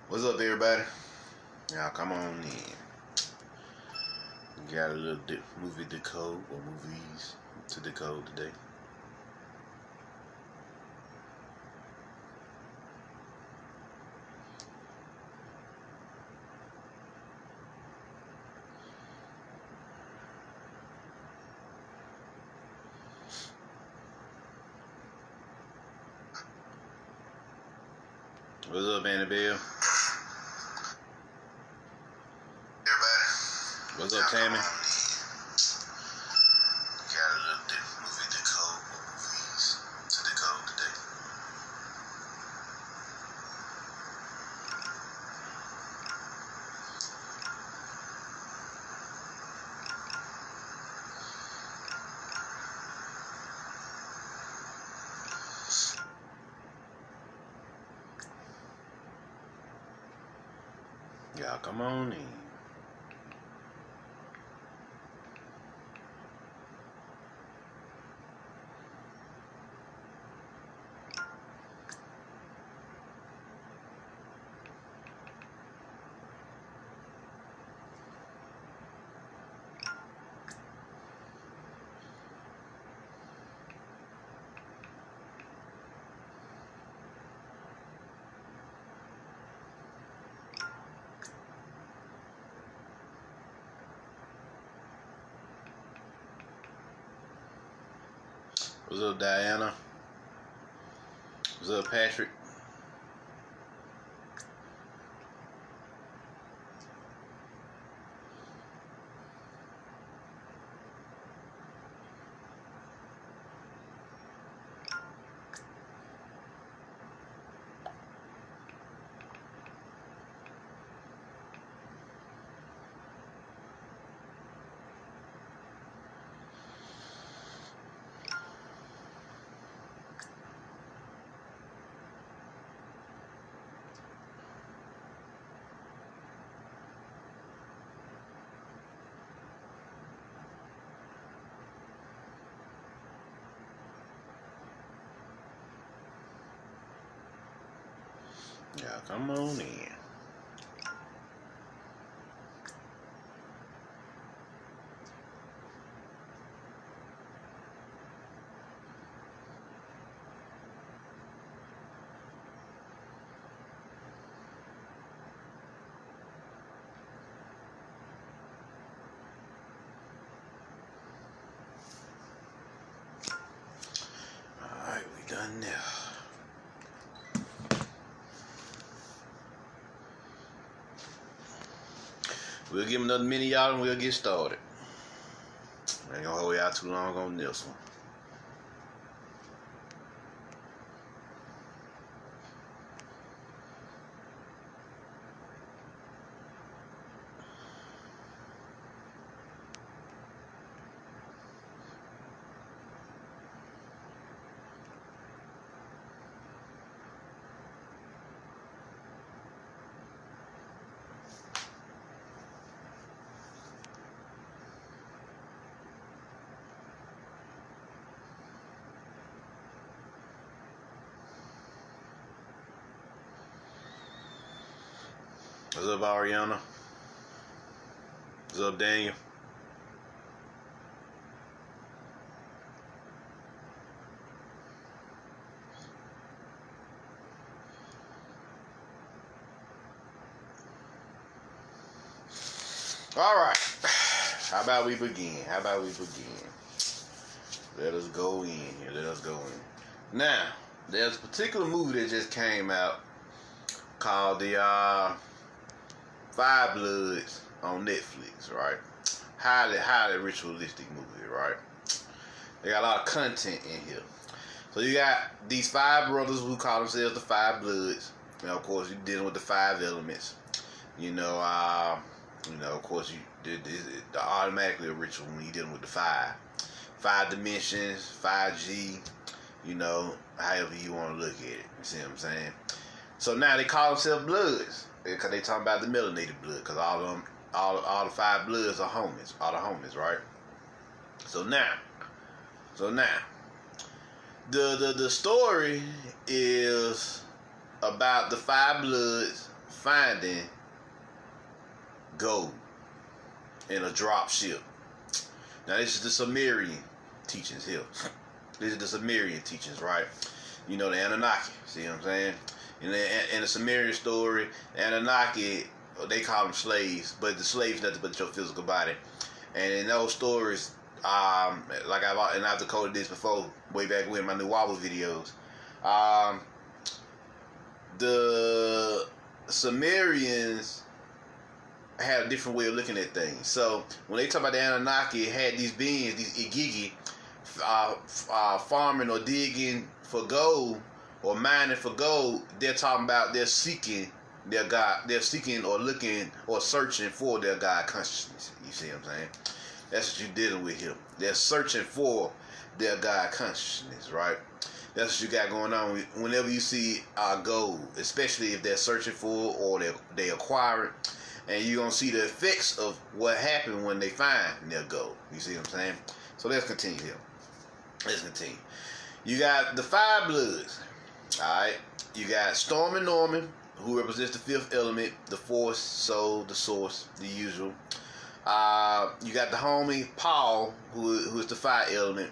What's up, everybody? Now, come on in. We got a little movie decode, or movies to decode today. What's up, Annabelle? Everybody. What's up, Tammy? Got a little movie decode, or movies to decode today. Y'all come on in. What's up, Diana? What's up, Patrick? Y'all come on in. Alright, we done now. We'll give them another minute, y'all, and we'll get started. I ain't gonna hold y'all too long on this one. What's up, Ariana? What's up, Daniel? All right. How about we begin? Let us go in here. Now, there's a particular movie that just came out called the Five Bloods on Netflix, right? Highly ritualistic movie, right? They got a lot of content in here. So you got these five brothers who call themselves the Five Bloods. And of course, you're dealing with the five elements. Of course, it's automatically a ritual when you're dealing with the five dimensions, 5G. However you want to look at it. You see what I'm saying? So now they call themselves Bloods because they talking about the melanated blood. Because all the five Bloods are homies, right? So now, the story is about the five Bloods finding gold in a drop ship. Now this is the Sumerian teachings here. This is the Sumerian teachings, right? You know, the Anunnaki. See what I'm saying? In the Sumerian story, the Anunnaki, they call them slaves, but the slave's nothing but your physical body. And in those stories, like I've decoded this before, way back when, my new Wobble videos. The Sumerians had a different way of looking at things. So when they talk about the Anunnaki, it had these beings, these Igigi, farming or digging for gold or mining for gold. They're talking about they're seeking their God. They're seeking or looking or searching for their God consciousness. You see what I'm saying? That's what you're dealing with here. They're searching for their God consciousness, right? That's what you got going on. Whenever you see gold, especially if they're searching for or they acquire it, and you're going to see the effects of what happened when they find their gold. You see what I'm saying? So let's continue here. Let's continue. You got the five bloods. Alright. You got Storm and Norman, who represents the fifth element, the force, soul, the source, the usual. You got the homie Paul, who is the fire element.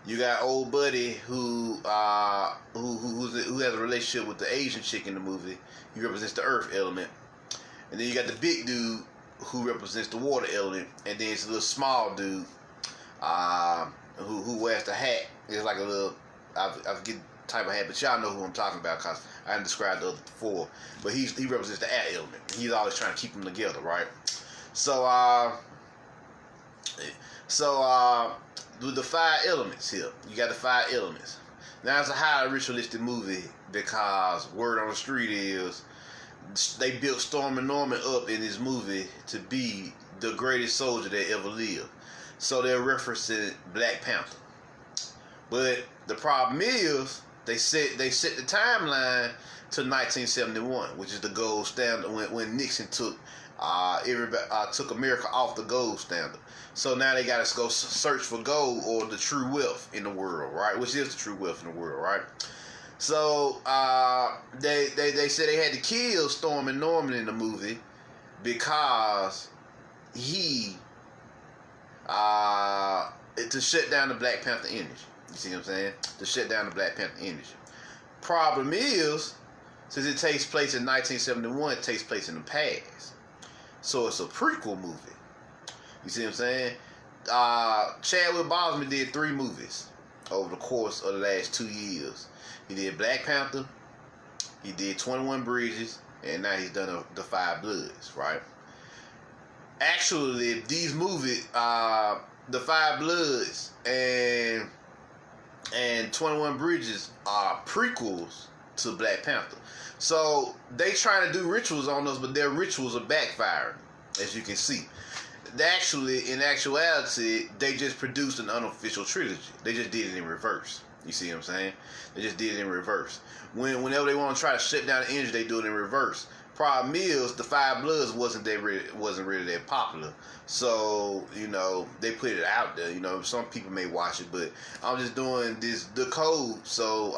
You got old buddy who has a relationship with the Asian chick in the movie. He represents the earth element. And then you got the big dude who represents the water element. And then it's a little small dude who wears the hat. It's like a little, I forget the type of hat, but y'all know who I'm talking about because I didn't describe the other four. But he represents the air element. He's always trying to keep them together, right? So with the five elements here, you got the five elements. Now it's a highly ritualistic movie because word on the street is they built Storm and Norman up in this movie to be the greatest soldier that ever lived. So they're referencing Black Panther. But the problem is they set the timeline to 1971, which is the gold standard when Nixon took America off the gold standard. So now they got to go search for gold or the true wealth in the world, right? Which is the true wealth in the world, right? So they said they had to kill Storm and Norman in the movie because he to shut down the Black Panther energy. You see what I'm saying? To shut down the Black Panther energy. Problem is, since it takes place in 1971, it takes place in the past. So it's a prequel movie. You see what I'm saying? Chadwick Boseman did 3 movies over the course of the last 2 years. He did Black Panther, he did 21 Bridges, and now he's done the Five Bloods, right? Actually, these movies, the Five Bloods and 21 Bridges are prequels to Black Panther. So they trying to do rituals on us, but their rituals are backfiring, as you can see. In actuality, they just produced an unofficial trilogy. They just did it in reverse. You see what I'm saying? They just did it in reverse. Whenever they want to try to shut down the energy, they do it in reverse. Problem is, the Five Bloods wasn't really that popular. So, you know, they put it out there. You know, some people may watch it, but I'm just doing this Decoded so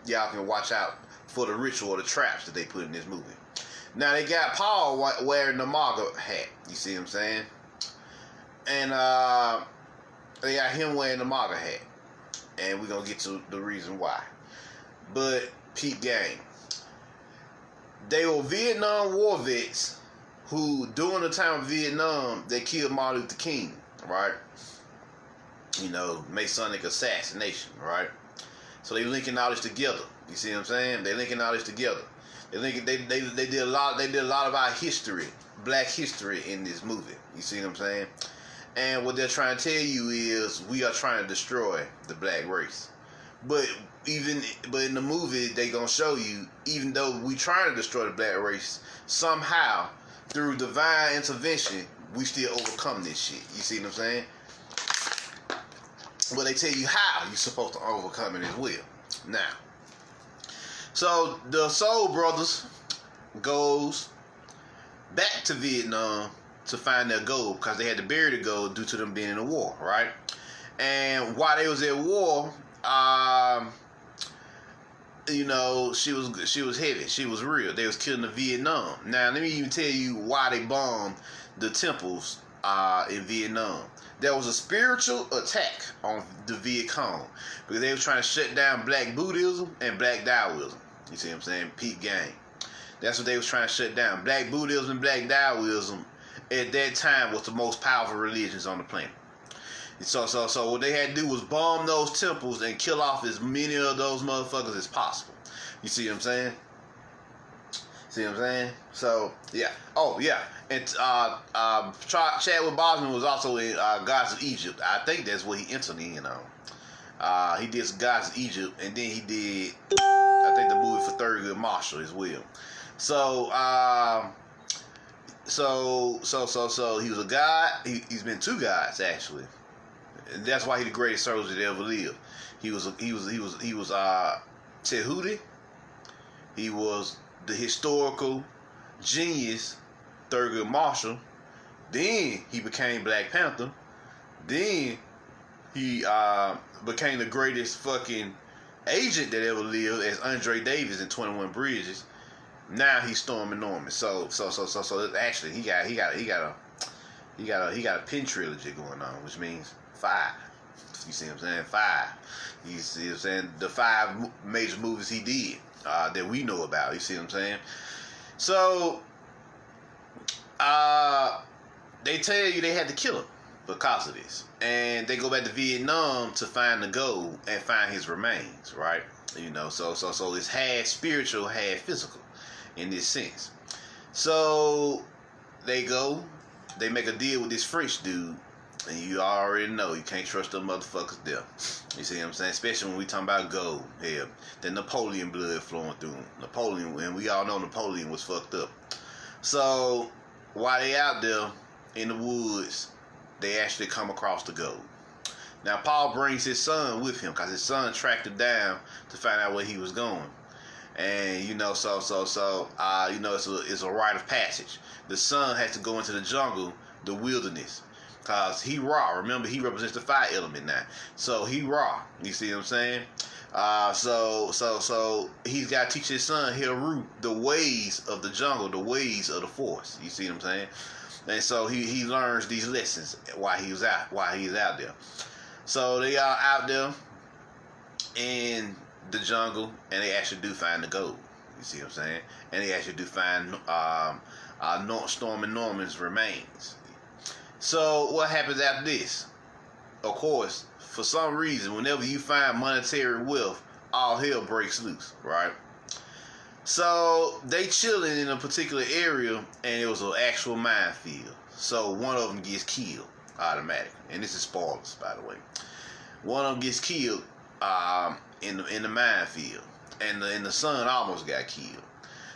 y'all can watch out for the ritual or the traps that they put in this movie. Now, they got Paul wearing the MAGA hat. You see what I'm saying? And they got him wearing the MAGA hat. And we're going to get to the reason why. But, peep game. They were Vietnam War vets who, during the time of Vietnam, they killed Martin Luther King, right? You know, Masonic assassination, right? So they linking all this together. You see what I'm saying? They linking all this together. They did a lot of our history, Black history, in this movie. You see what I'm saying? And what they're trying to tell you is we are trying to destroy the black race. But in the movie, they gonna show you, even though we trying to destroy the black race, somehow through divine intervention, we still overcome this shit. You see what I'm saying? But they tell you how you're supposed to overcome it as well. Now, so the Soul Brothers goes back to Vietnam to find their gold because they had to bury the gold due to them being in a war, right? And while they was at war, you know, she was heavy. She was real. They was killing the Vietnam. Now let me even tell you why they bombed the temples in Vietnam. There was a spiritual attack on the Viet Cong because they was trying to shut down Black Buddhism and Black Taoism. You see what I'm saying? Peep game. That's what they was trying to shut down. Black Buddhism and Black Taoism at that time was the most powerful religions on the planet. So what they had to do was bomb those temples and kill off as many of those motherfuckers as possible. You see what I'm saying? See what I'm saying? So yeah. Oh yeah. And Chadwick Boseman was also in Gods of Egypt. I think that's what he entered in on. He did some Gods of Egypt, and then he did I think the movie for Thurgood Marshall as well. So so he was a god. He's been two gods actually. And that's why he's the greatest soldier that ever lived. He was Tehuti. He was the historical genius Thurgood Marshall. Then he became Black Panther. Then he became the greatest fucking agent that ever lived as Andre Davis in 21 Bridges. Now he's Stormy Norman. So actually he got a pin trilogy going on, which means 5. You see what I'm saying? 5. You see what I'm saying? The 5 major movies he did that we know about. You see what I'm saying? So they tell you they had to kill him because of this, and they go back to Vietnam to find the gold and find his remains. Right? You know. So it's half spiritual, half physical in this sense. So they make a deal with this French dude. And you already know you can't trust them motherfuckers there. You see what I'm saying? Especially when we talking about gold. Hell, the Napoleon blood flowing through him. Napoleon, and we all know Napoleon was fucked up. So while they out there in the woods, they actually come across the gold. Now Paul brings his son with him because his son tracked him down to find out where he was going. And you know, you know, it's a rite of passage. The son has to go into the jungle, the wilderness. Cause he raw. Remember, he represents the fire element now. So he raw. You see what I'm saying? So he's got to teach his son Heru the ways of the jungle, the ways of the forest. You see what I'm saying? And so he learns these lessons while he's out there. So they are out there in the jungle, and they actually do find the gold. You see what I'm saying? And they actually do find Stormy Norman's remains. So what happens after this? Of course, for some reason, whenever you find monetary wealth, all hell breaks loose, right? So they chilling in a particular area, and it was an actual minefield. So one of them gets killed automatically, and this is spoilers, by the way. One of them gets killed in the minefield, and the son almost got killed.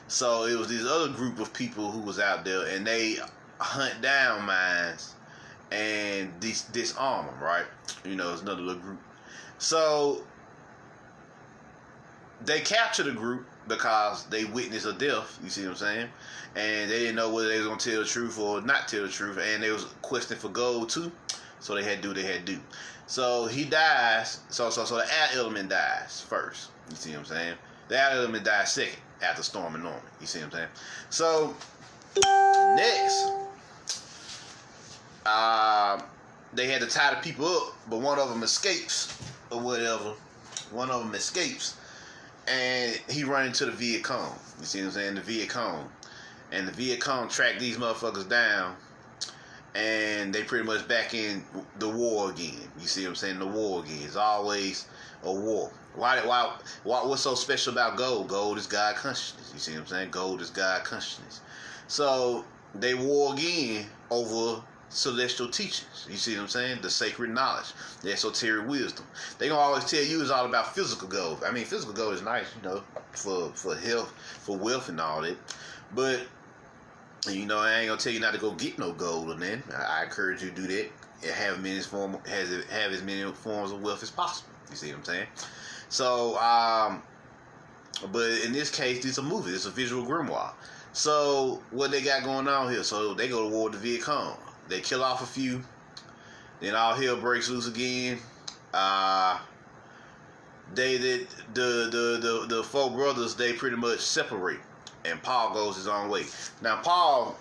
So it was this other group of people who was out there, and they hunt down mines and disarm them, right? You know, it's another little group. So they capture the group because they witnessed a death, you see what I'm saying? And they didn't know whether they was going to tell the truth or not tell the truth, and they was questioning for gold too, so they had to do what they had to do. So he dies, so the air element dies first, you see what I'm saying? The air element dies second after Stormy Norman, you see what I'm saying? So next, they had to tie the people up, but one of them escapes or whatever. One of them escapes, and he run into the Viet Cong. You see what I'm saying? The Viet Cong. And the Viet Cong track these motherfuckers down, and they pretty much back in the war again. You see what I'm saying? The war again. It's always a war. What's so special about gold? Gold is God consciousness. You see what I'm saying? Gold is God consciousness. So they war again over celestial teachings. You see what I'm saying? The sacred knowledge, the esoteric wisdom. They gonna always tell you it's all about physical gold. I mean, physical gold is nice, you know, for health, for wealth and all that. But you know, I ain't gonna tell you not to go get no gold or nothing. I encourage you to do that and have as many forms of wealth as possible. You see what I'm saying? So, but in this case, it's a movie. It's a visual grimoire. So what they got going on here? So they go to war with the Viet Cong. They kill off a few. Then all hell breaks loose again. the four brothers, they pretty much separate, and Paul goes his own way. Now Paul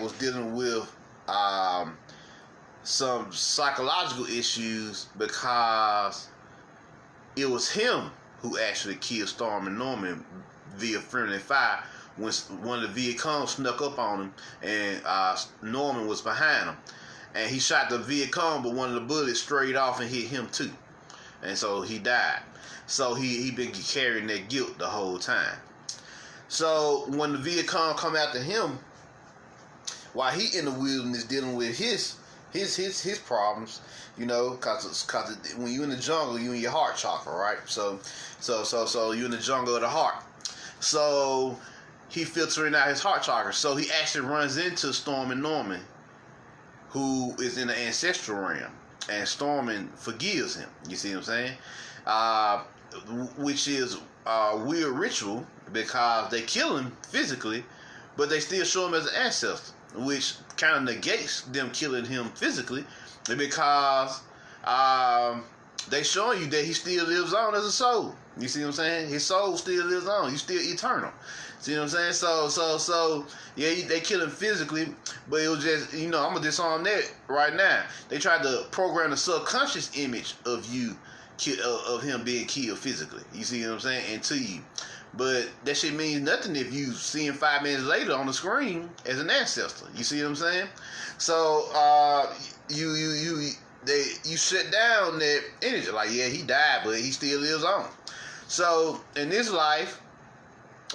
was dealing with some psychological issues because it was him who actually killed Storm and Norman via friendly fire when one of the Viet snuck up on him, and Norman was behind him, and he shot the Viet Cong, but one of the bullets strayed off and hit him too, and so he died. So he been carrying that guilt the whole time. So when the Viet Cong come after him, while he in the wilderness dealing with his problems, you know, cause when you in the jungle, you in your heart chakra, right? So you in the jungle of the heart. So he filtering out his heart chakra. So he actually runs into Storm and Norman, who is in the ancestral realm, and Storm forgives him. You see what I'm saying? Which is a weird ritual because they kill him physically, but they still show him as an ancestor, which kind of negates them killing him physically because they showing you that he still lives on as a soul. You see what I'm saying? His soul still lives on. He's still eternal. See what I'm saying? So yeah, they kill him physically, but it was just, you know, I'm gonna disarm that right now. They tried to program the subconscious image of you, of him being killed physically. You see what I'm saying? Into you. But that shit means nothing if you see him 5 minutes later on the screen as an ancestor. You see what I'm saying? So you shut down that energy. Like, yeah, he died, but he still lives on. So in this life,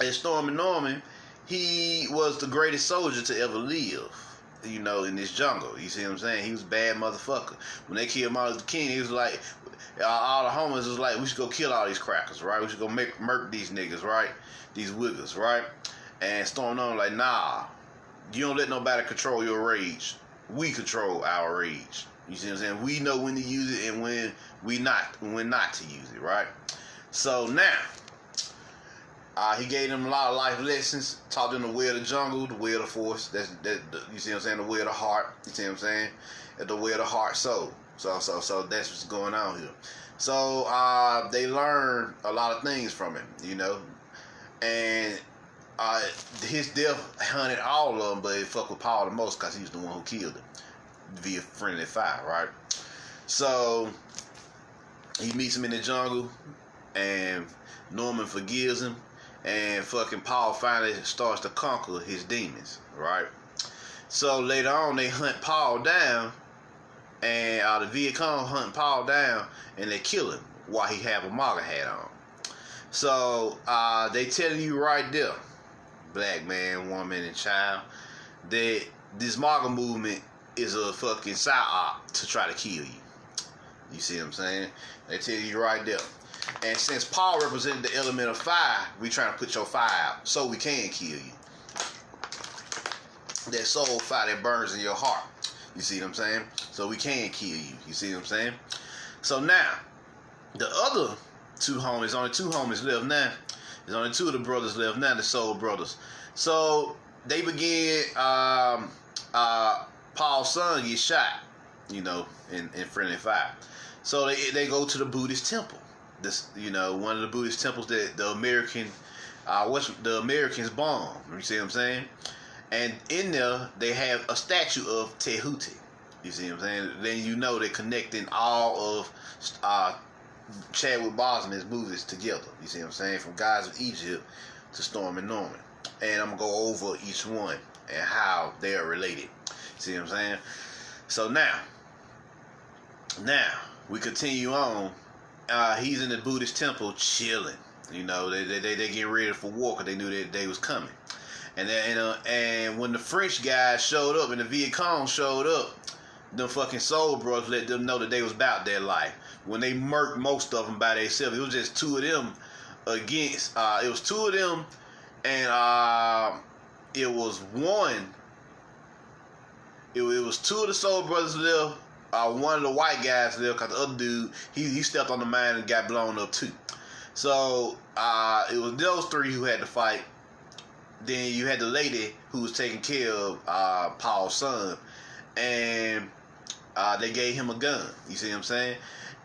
as Storm and Norman, he was the greatest soldier to ever live, you know, in this jungle. You see what I'm saying? He was a bad motherfucker. When they killed Martin Luther King, he was like, all the homies was like, we should go kill all these crackers, right? We should go murk these niggas, right? These wiggers, right? And Storm and Norman like, nah, you don't let nobody control your rage. We control our rage. You see what I'm saying? We know when to use it and when not to use it, right? So now, he gave them a lot of life lessons, taught them the way of the jungle, the way of the force. You see what I'm saying? The way of the heart. You see what I'm saying? The way of the heart soul. So that's what's going on here. So they learned a lot of things from him, you know. And his death hunted all of them, but it fucked with Paul the most because he was the one who killed him via friendly fire, right? So he meets him in the jungle, and Norman forgives him, and fucking Paul finally starts to conquer his demons, right? So later on, they hunt Paul down, and the Viet Cong hunt Paul down, and they kill him while he have a MAGA hat on. So they telling you right there, black man, woman, and child, that this MAGA movement is a fucking psyop to try to kill you. You see what I'm saying? They tell you right there. And since Paul represented the element of fire, we trying to put your fire out so we can kill you. That soul fire that burns in your heart. You see what I'm saying? So we can kill you. You see what I'm saying? So now, the other two homies, only two homies left now. There's only two of the brothers left now, the soul brothers. So they begin, Paul's son gets shot, you know, in friendly fire. So they go to the Buddhist temple. This, you know, one of the Buddhist temples that the Americans bombed. You see what I'm saying? And in there, they have a statue of Tehuti. You see what I'm saying? Then you know they're connecting all of Chadwick Boseman's movies together. You see what I'm saying? From Gods of Egypt to Storm and Norman. And I'm going to go over each one and how they are related. See what I'm saying? So now, we continue on. He's in the Buddhist temple chilling. You know, they getting ready for war because they knew that they was coming. And when the French guys showed up and the Viet Cong showed up, the fucking soul brothers let them know that they was about their life. When they murked most of them by themselves, it was just two of them against. It was two of them, and it was one. It was two of the soul brothers left. One of the white guys left because the other dude he stepped on the mine and got blown up too. So it was those three who had to fight. Then you had the lady who was taking care of Paul's son, and they gave him a gun. You see what I'm saying?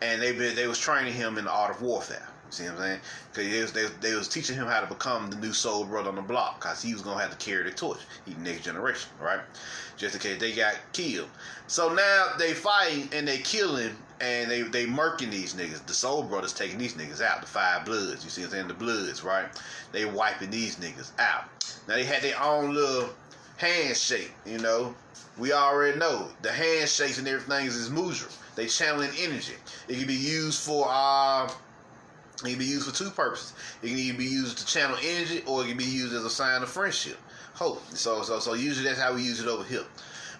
and they was training him in the art of warfare. See what I'm saying? Because they was teaching him how to become the new soul brother on the block, because he was going to have to carry the torch. He next generation, right? Just in case they got killed. So now they fighting and they killing and they murking these niggas. The soul brothers taking these niggas out. The 5 bloods. You see what I'm saying? The bloods, right? They wiping these niggas out. Now they had their own little handshake, you know. We already know the handshakes and everything is mutual. They channeling energy. It can be used for it can be used for 2 purposes. It can either be used to channel energy, or it can be used as a sign of friendship, hope. So usually that's how we use it over here.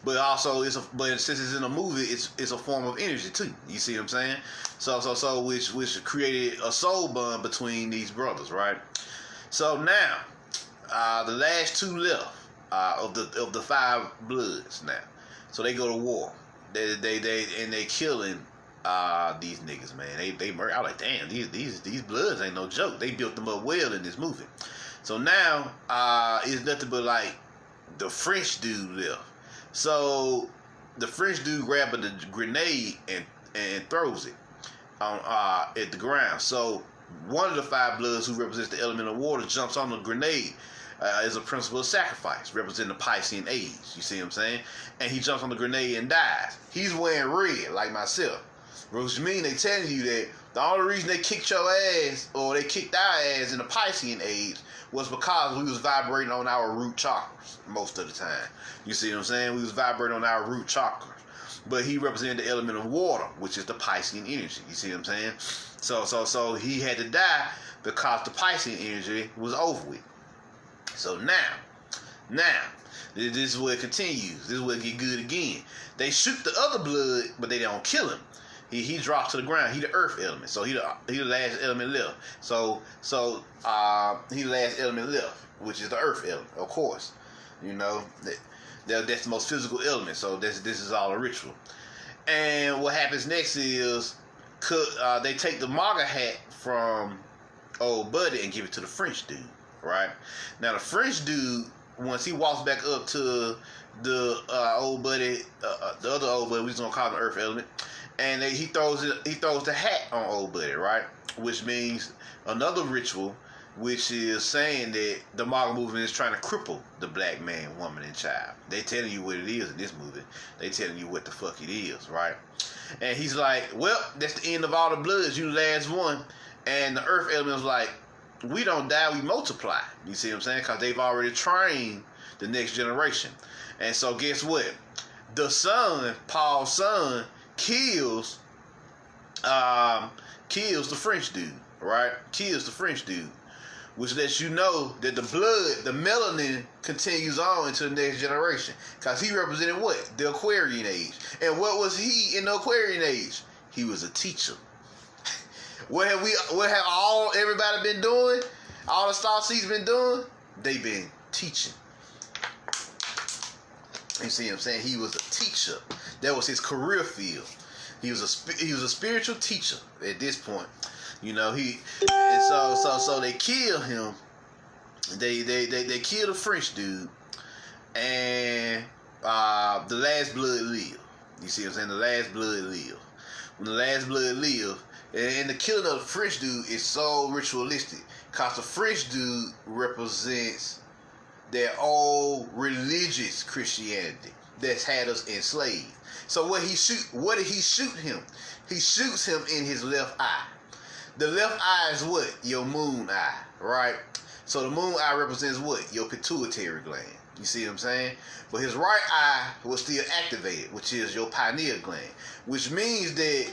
But also, but since it's in a movie, it's a form of energy too. You see what I'm saying? So which created a soul bond between these brothers, right? So now, the last 2 left of the 5 bloods now. So they go to war. They killing these niggas, man. They murder. I was like, damn, these bloods ain't no joke. They built them up well in this movie. So now it's nothing but like the French dude left. So the French dude grabbing the grenade and throws it on at the ground. So one of the 5 bloods, who represents the element of water, jumps on the grenade. Is a principle of sacrifice, representing the Piscean age. You see what I'm saying? And he jumps on the grenade and dies. He's wearing red, like myself. Which means they telling you that the only reason they kicked your ass, or they kicked our ass in the Piscean age, was because we was vibrating on our root chakras most of the time. You see what I'm saying? We was vibrating on our root chakras. But he represented the element of water, which is the Piscean energy. You see what I'm saying? So he had to die because the Piscean energy was over with. So now, this is where it continues. This is where it get good again. They shoot the other blood, but they don't kill him. He drops to the ground. He the earth element, so he the last element left. So he the last element left, which is the earth element, of course. You know that's the most physical element. So this is all a ritual. And what happens next is they take the MAGA hat from old buddy and give it to the French dude. Right now, the French dude, once he walks back up to the old buddy, the other old buddy, we just gonna call him the earth element, and he throws the hat on old buddy, right? Which means another ritual, which is saying that the MAGA movement is trying to cripple the black man, woman, and child. They telling you what it is in this movie. They telling you what the fuck it is, right? And he's like, well, that's the end of all the bloods. You the last one. And the earth element was like, we don't die, we multiply. You see what I'm saying? Because they've already trained the next generation. And so guess what? The son, Paul's son, kills the French dude, right? Kills the French dude. Which lets you know that the blood, the melanin, continues on into the next generation. Because he represented what? The Aquarian age. And what was he in the Aquarian age? He was a teacher. What have everybody been doing? All the star seeds been doing? They been teaching. You see what I'm saying? He was a teacher. That was his career field. He was a spiritual teacher at this point. You know, so they kill him. They kill the French dude, and the last blood live. You see what I'm saying? The last blood live. When the last blood live. And the killing of the French dude is so ritualistic, because the French dude represents their old religious Christianity that's had us enslaved. So what did he shoot him? He shoots him in his left eye. The left eye is what? Your moon eye, right? So the moon eye represents what? Your pituitary gland. You see what I'm saying? But his right eye was still activated, which is your pineal gland, which means that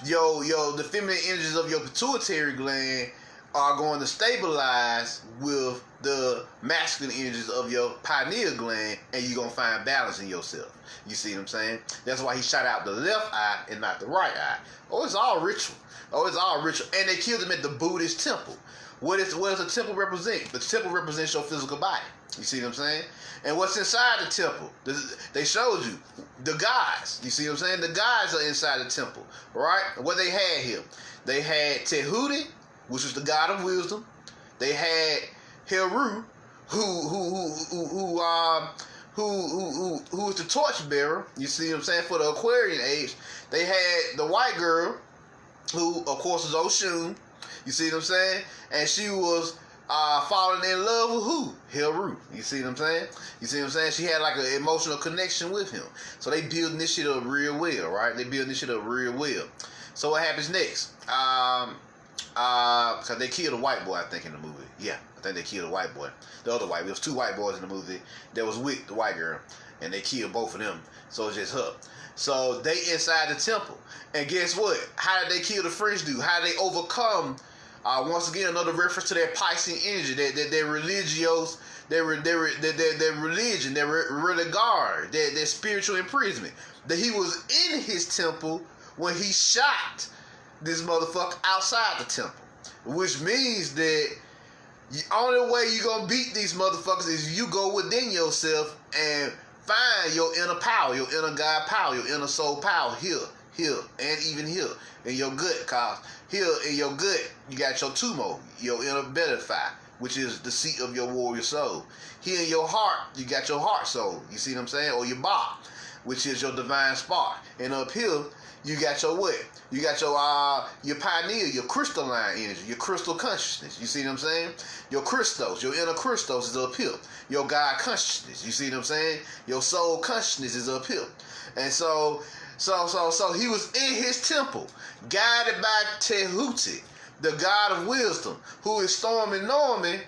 the feminine energies of your pituitary gland are going to stabilize with the masculine energies of your pineal gland, and you're going to find balance in yourself. You see what I'm saying? That's why he shot out the left eye and not the right eye. Oh, it's all ritual. And they killed him at the Buddhist temple. What does the temple represent? The temple represents your physical body. You see what I'm saying? And what's inside the temple? They showed you the gods. You see what I'm saying? The gods are inside the temple, right? What they had here? They had Tehuti, which was the god of wisdom. They had Heru, who was the torchbearer. You see what I'm saying? For the Aquarian age, they had the white girl, who of course is Oshun. You see what I'm saying? And she was falling in love with who? Heru. You see what I'm saying? You see what I'm saying? She had like an emotional connection with him. So they building this shit up real well, right? They building this shit up real well. So what happens next? Because they killed a white boy, I think, in the movie. Yeah, I think they killed a white boy. The other white, there was 2 white boys in the movie that was with the white girl, and they killed both of them. So it's just her. So they inside the temple, and guess what? How did they kill the French dude? How did they overcome? Once again, another reference to their Piscean energy, their religious, their religion, their regard, their spiritual imprisonment. That he was in his temple when he shot this motherfucker outside the temple, which means that the only way you gonna beat these motherfuckers is you go within yourself and find your inner power, your inner God power, your inner soul power here, and even here in your gut. Cause here in your gut, you got your tumo, your inner bedify, which is the seat of your warrior soul. Here in your heart, you got your heart soul. You see what I'm saying? Or your ba, which is your divine spark. And up here, you got your what? You got your pioneer, your crystalline energy, your crystal consciousness. You see what I'm saying? Your Christos, your inner Christos is up here. Your God consciousness. You see what I'm saying? Your soul consciousness is up here. And so he was in his temple, guided by Tehuti, the God of wisdom, who is storming Norman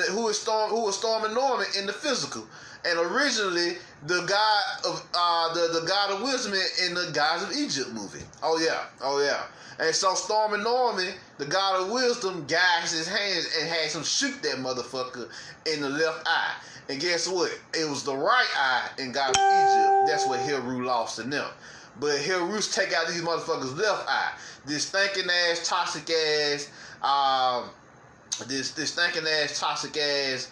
who was storming Norman in the physical. And originally, the god of wisdom in the Gods of Egypt movie. Oh yeah. And so Stormin' Norman, the god of wisdom, guides his hands and has him shoot that motherfucker in the left eye. And guess what? It was the right eye in God of Egypt. That's what Heru lost in them. But Heru's take out these motherfuckers' left eye. This stinking ass, toxic ass,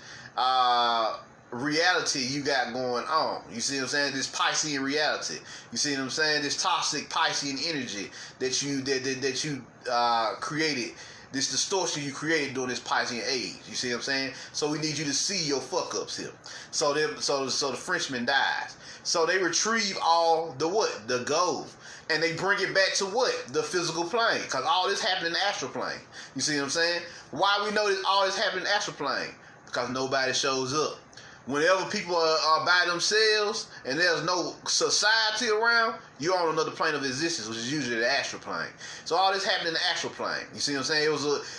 reality you got going on. You see what I'm saying? This Piscean reality. You see what I'm saying? This toxic Piscean energy that you created. This distortion you created during this Piscean age. You see what I'm saying? So we need you to see your fuck ups here. So the Frenchman dies. So they retrieve all the what? The gold. And they bring it back to what? The physical plane. Because all this happened in the astral plane. You see what I'm saying? Why we know all this happened in the astral plane? Because nobody shows up. Whenever people are by themselves and there's no society around, you're on another plane of existence, which is usually the astral plane. So all this happened in the astral plane. You see what I'm saying?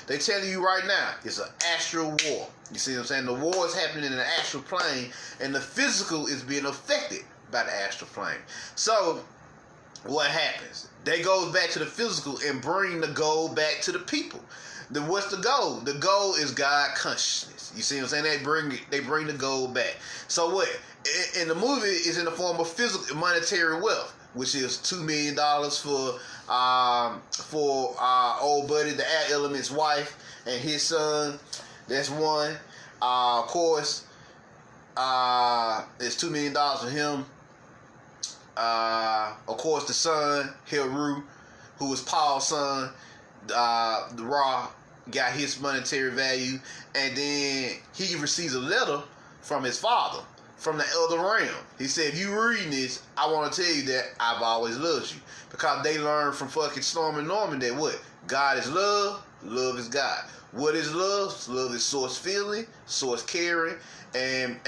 They telling you right now, it's an astral war. You see what I'm saying? The war is happening in the astral plane, and the physical is being affected by the astral plane. So what happens? They go back to the physical and bring the gold back to the people. What's the goal? The goal is God consciousness. You see what I'm saying? They bring the gold back. So what? In the movie, it's in the form of physical monetary wealth, which is $2 million for old buddy, the Air Element's wife and his son. That's one. Of course, it's $2 million for him. Of course, the son Heru, who was Paul's son. The Ra got his monetary value, and then he receives a letter from his father from the elder realm. He said, if you reading this, I want to tell you that I've always loved you, because they learned from fucking Stormin' Norman that what? God is love, love is God. What is love? Love is source feeling, source caring, and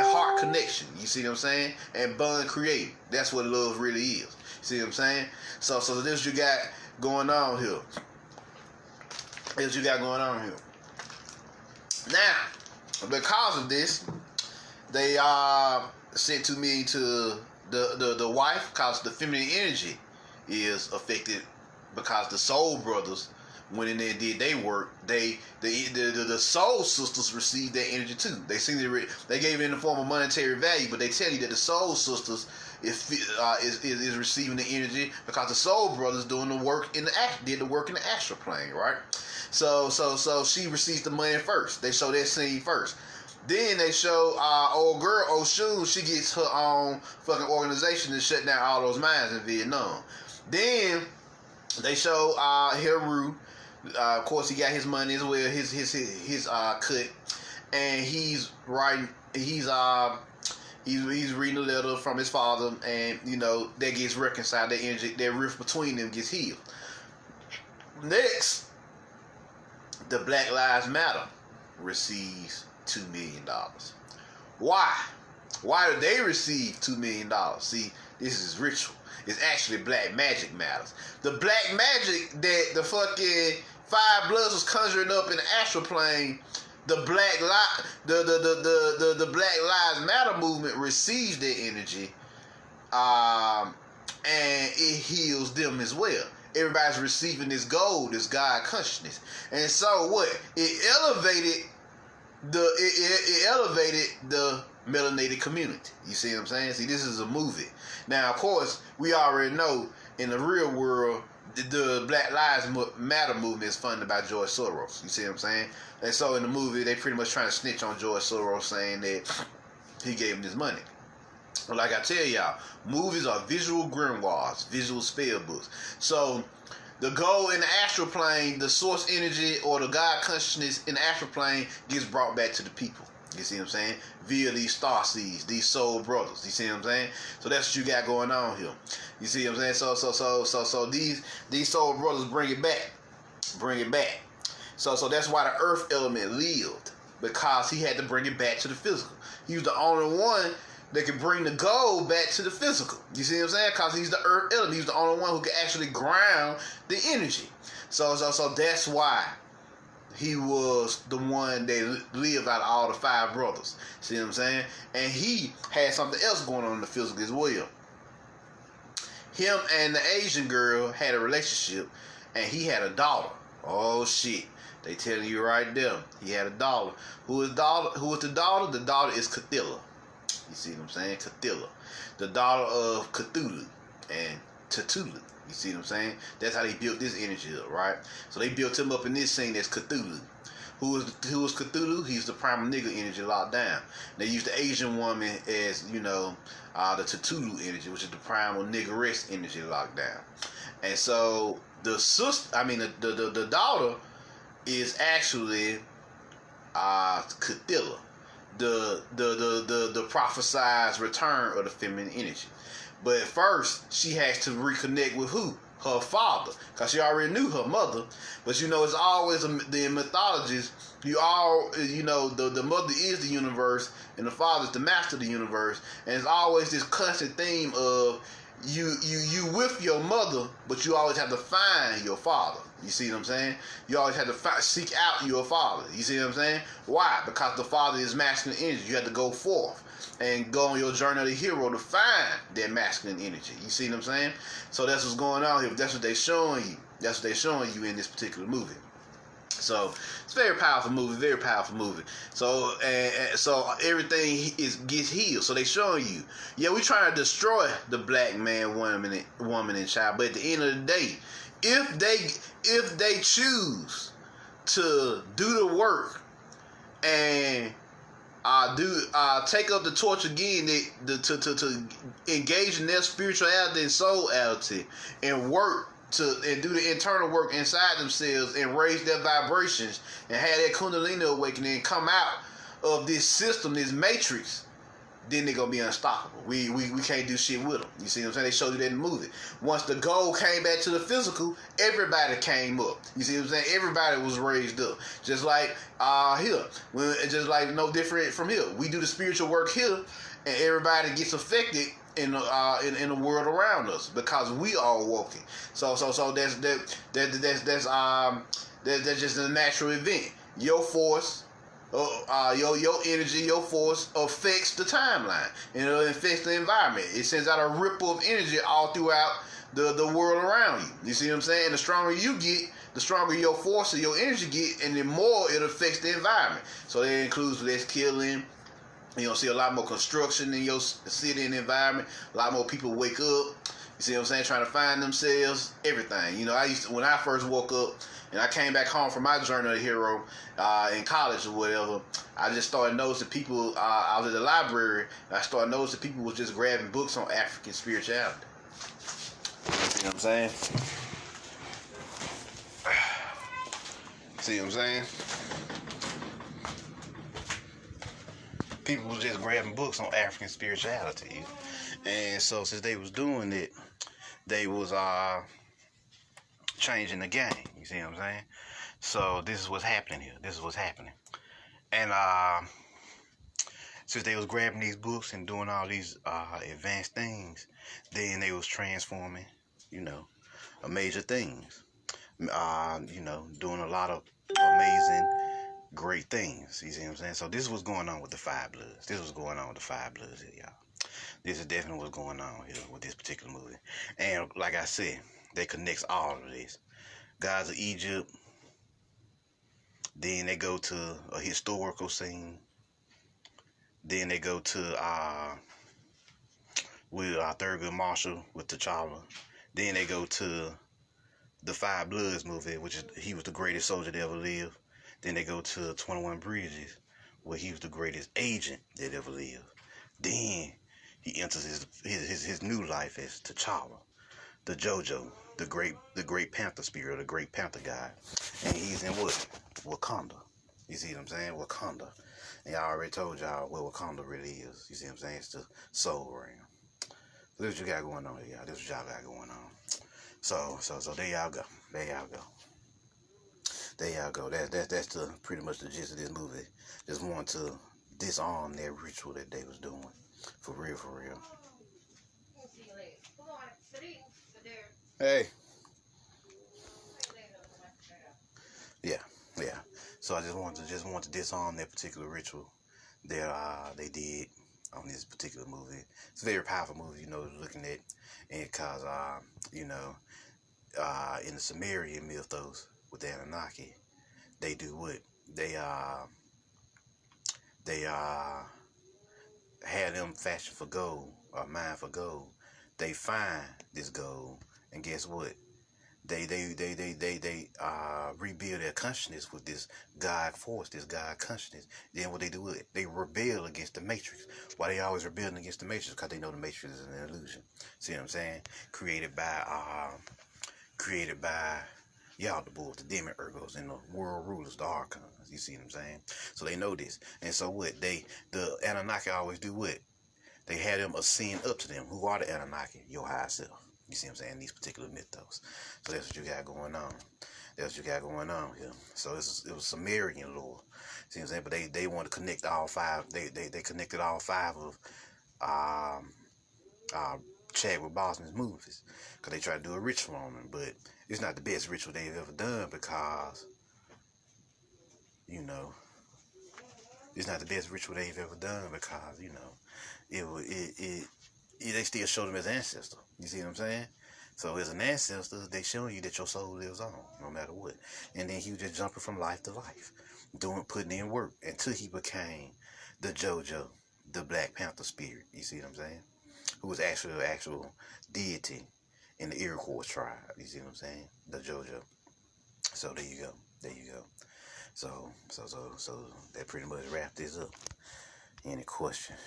heart connection. You see what I'm saying? And bond creating. That's what love really is. See what I'm saying? So this you got going on here. Now, because of this, they sent to me to the wife, because the feminine energy is affected, because the soul brothers went in there and did their work. The soul sisters received their energy too. They seen they gave it in the form of monetary value, but they tell you that the soul sisters is receiving the energy, because the soul brothers did the work in the astral plane, right? So she receives the money first. They show that scene first. Then they show old girl Oshun. She gets her own fucking organization to shut down all those mines in Vietnam. Then they show Heru. Of course, he got his money as well, his cut, and he's writing. He's He's reading a letter from his father, and that gets reconciled. That energy, that rift between them gets healed. Next, the Black Lives Matter receives $2 million. Why? Why did they receive $2 million? See, this is ritual. It's actually black magic matters. The black magic that the fucking Five Bloods was conjuring up in the astral plane, the Black Lives Matter movement receives their energy, and it heals them as well. Everybody's receiving this gold, this God consciousness, and so what? It elevated the melanated community. You see what I'm saying? See, this is a movie. Now, of course, we already know in the real world, the Black Lives Matter movement is funded by George Soros. You see what I'm saying? And so in the movie, they pretty much trying to snitch on George Soros, saying that he gave him this money. But like I tell y'all, movies are visual grimoires, visual spell books. So the goal in the astral plane, the source energy or the God consciousness in the astral plane gets brought back to the people. You see what I'm saying? Via these star seeds, these soul brothers. You see what I'm saying? So that's what you got going on here. You see what I'm saying? So these soul brothers bring it back. Bring it back. So that's why the earth element lived. Because he had to bring it back to the physical. He was the only one that could bring the gold back to the physical. You see what I'm saying? Because he's the earth element. He's the only one who could actually ground the energy. So that's why he was the one that lived out of all the five brothers. See what I'm saying? And he had something else going on in the physical as well. Him and the Asian girl had a relationship, and he had a daughter. Oh shit. They telling you right there. He had a daughter. Who is the daughter? The daughter is Cthulhu. You see what I'm saying? Cthulhu. The daughter of Cthulhu and Cthulhu. You see what I'm saying? That's how they built this energy up, right? So they built him up in this scene as Cthulhu. Who was Cthulhu? He's the primal nigga energy locked down. They used the Asian woman as, the Cthulhu energy, which is the primal niggeress energy locked down. And so the daughter is actually Cthulhu, the prophesized return of the feminine energy. But at first, she has to reconnect with who? Her father. Because she already knew her mother. But it's always the mythologies, the mother is the universe and the father is the master of the universe. And it's always this constant theme of you with your mother, but you always have to find your father. You see what I'm saying? You always have to seek out your father. You see what I'm saying? Why? Because the father is masculine energy. You have to go forth and go on your journey of the hero to find that masculine energy. You see what I'm saying? So that's what's going on here. That's what they're showing you. That's what they're showing you in this particular movie. So it's a very powerful movie, very powerful movie. So so everything gets healed. So they showing you, we trying to destroy the black man, woman, and child. But at the end of the day, if they choose to do the work and take up the torch again, to engage in their spirituality and soulity and work and do the internal work inside themselves and raise their vibrations and have that Kundalini awakening and come out of this system, this matrix, then they're gonna be unstoppable. We can't do shit with them. You see what I'm saying? They showed you that in the movie. Once the gold came back to the physical, everybody came up. You see what I'm saying? Everybody was raised up. Just like here. Just like no different from here. We do the spiritual work here, and everybody gets affected in the world around us because we are walking. So that's just a natural event. Your force, your energy, your force affects the timeline, and it affects the environment. It sends out a ripple of energy all throughout the world around you. You see what I'm saying? And the stronger you get, the stronger your force or your energy get, and the more it affects the environment. So that includes less killing. See a lot more construction in your city and environment. A lot more people wake up. You see what I'm saying? Trying to find themselves. Everything. When I first woke up and I came back home from my journey of the hero in college or whatever, I just started noticing people. I was at the library, and I started noticing people was just grabbing books on African spirituality. You see what I'm saying? See what I'm saying? people was just grabbing books on African spirituality. And so since they was doing it, they was changing the game. You see what I'm saying? So this is what's happening here. This is what's happening. And since they was grabbing these books and doing all these advanced things, then they was transforming, major things. Doing a lot of amazing, great things. You see what I'm saying? So this is what's going on with the Five Bloods. This is what's going on with the Five Bloods here, y'all. This is definitely what's going on here with this particular movie. And like I said, they connects all of this. Gods of Egypt. Then they go to a historical scene. Then they go to with Thurgood Marshall with T'Challa. Then they go to the Five Bloods movie, which is he was the greatest soldier that ever lived. Then they go to 21 Bridges, where he was the greatest agent that ever lived. Then he enters his new life as T'Challa, the JoJo, the great Panther spirit, the great Panther guy, and he's in what? Wakanda. You see what I'm saying? Wakanda. And I already told y'all what Wakanda really is. You see what I'm saying? It's the soul realm. So this is what you got going on here, y'all. This is what y'all got going on. So there y'all go. There y'all go. There y'all go. That's the pretty much the gist of this movie. Just wanted to disarm that ritual that they was doing. For real, for real. Hey. Yeah. So I just wanted to disarm that particular ritual that they did on this particular movie. It's a very powerful movie, looking at, and because in the Sumerian mythos with the Anunnaki, they do what? They had them fashioned for gold or mined for gold. They find this gold, and guess what? They rebuild their consciousness with this God force, this God consciousness. Then what they do with it? They rebel against the Matrix. Why they always rebelling against the Matrix? Because they know the Matrix is an illusion. See what I'm saying? Created by y'all, the bulls, the demon ergos, and the world rulers, the archons. You see what I'm saying? So they know this. And so what? The Anunnaki always do what? They had them ascend up to them. Who are the Anunnaki? Your higher self. You see what I'm saying? These particular mythos. So that's what you got going on. That's what you got going on here. So it was Sumerian lore. See what I'm saying? But they want to connect all five. They connected all five of Chadwick Boseman's movies, because they try to do a ritual on them. But it's not the best ritual they've ever done, because it's not the best ritual they've ever done, because they still show them as ancestor. You see what I'm saying? So as an ancestor, they showing you that your soul lives on, no matter what. And then he was just jumping from life to life, putting in work until he became the JoJo, the Black Panther spirit. You see what I'm saying? Who was actually an actual deity in the Iroquois tribe. You see what I'm saying? The JoJo. So there you go. There you go. So that pretty much wrapped this up. Any questions?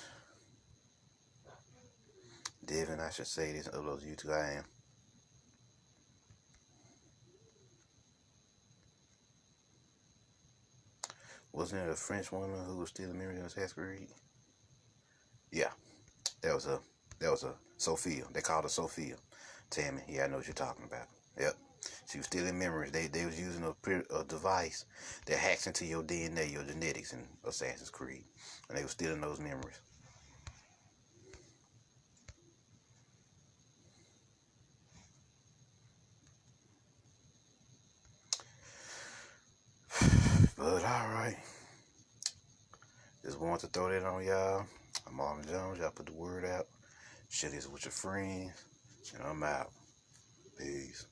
Devin, I should say this and upload to YouTube. I am. Wasn't it a French woman who was stealing memories of Assassin's Creed? Yeah, that was a Sophia. They called her Sophia. Tammy, yeah, I know what you're talking about. Yep, she was stealing memories. They was using a device that hacks into your DNA, your genetics in Assassin's Creed, and they were stealing those memories. But alright. Just wanted to throw that on y'all. I'm Marvin Jones. Y'all put the word out. Share this with your friends. And I'm out. Peace.